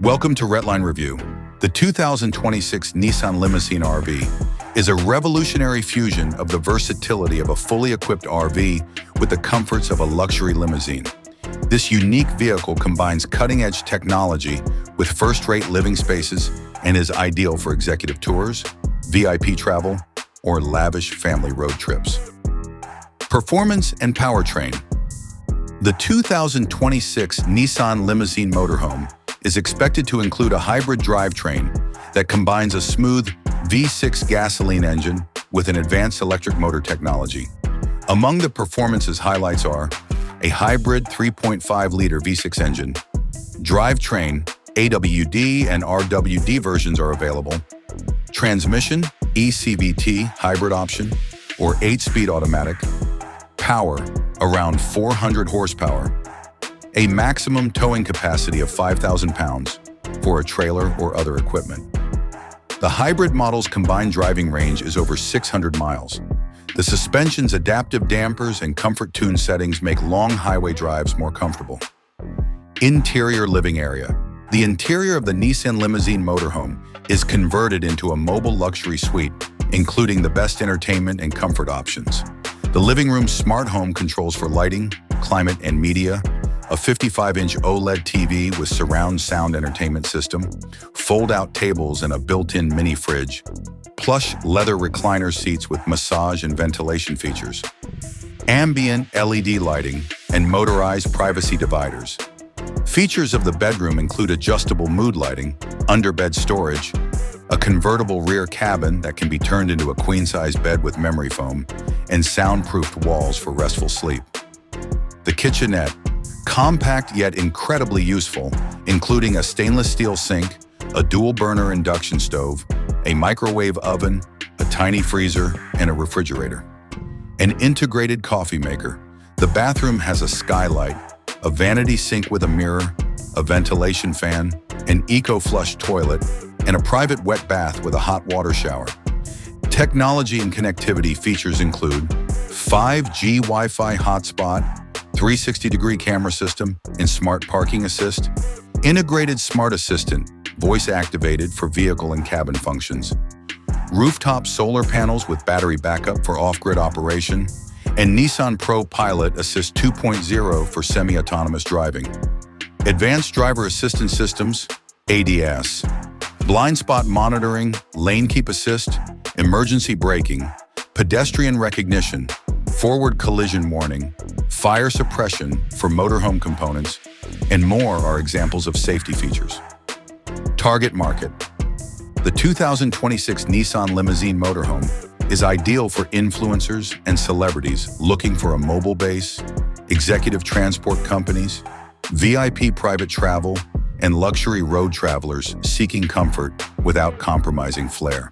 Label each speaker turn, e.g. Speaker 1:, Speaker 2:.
Speaker 1: Welcome to Redline Review. The 2026 Nissan Limousine RV is a revolutionary fusion of the versatility of a fully equipped RV with the comforts of a luxury limousine. This unique vehicle combines cutting-edge technology with first-rate living spaces and is ideal for executive tours, VIP travel, or lavish family road trips. Performance and powertrain. The 2026 Nissan Limousine Motorhome is expected to include a hybrid drivetrain that combines a smooth V6 gasoline engine with an advanced electric motor technology. Among the performance's highlights are a hybrid 3.5-liter V6 engine, drivetrain, AWD and RWD versions are available, transmission, e-CVT hybrid option, or 8-speed automatic, power, around 400 horsepower, a maximum towing capacity of 5,000 pounds for a trailer or other equipment. The hybrid model's combined driving range is over 600 miles. The suspension's adaptive dampers and comfort tune settings make long highway drives more comfortable. Interior living area. The interior of the Nissan Limousine Motorhome is converted into a mobile luxury suite, including the best entertainment and comfort options. The living room's smart home controls for lighting, climate, and media, a 55-inch OLED TV with surround sound entertainment system, fold-out tables and a built-in mini fridge, plush leather recliner seats with massage and ventilation features, ambient LED lighting, and motorized privacy dividers. Features of the bedroom include adjustable mood lighting, underbed storage, a convertible rear cabin that can be turned into a queen-size bed with memory foam, and soundproofed walls for restful sleep. The kitchenette, compact yet incredibly useful, including a stainless steel sink, a dual-burner induction stove, a microwave oven, a tiny freezer, and a refrigerator. An integrated coffee maker. The bathroom has a skylight, a vanity sink with a mirror, a ventilation fan, an eco-flush toilet, and a private wet bath with a hot water shower. Technology and connectivity features include 5G Wi-Fi hotspot, 360-degree camera system, and smart parking assist, integrated smart assistant, voice-activated for vehicle and cabin functions, rooftop solar panels with battery backup for off-grid operation, and Nissan Pro Pilot Assist 2.0 for semi-autonomous driving. Advanced driver assistance systems, ADS, blind spot monitoring, lane keep assist, emergency braking, pedestrian recognition, forward collision warning, fire suppression for motorhome components, and more are examples of safety features. Target market. The 2026 Nissan Limousine Motorhome is ideal for influencers and celebrities looking for a mobile base, executive transport companies, VIP private travel, and luxury road travelers seeking comfort without compromising flair.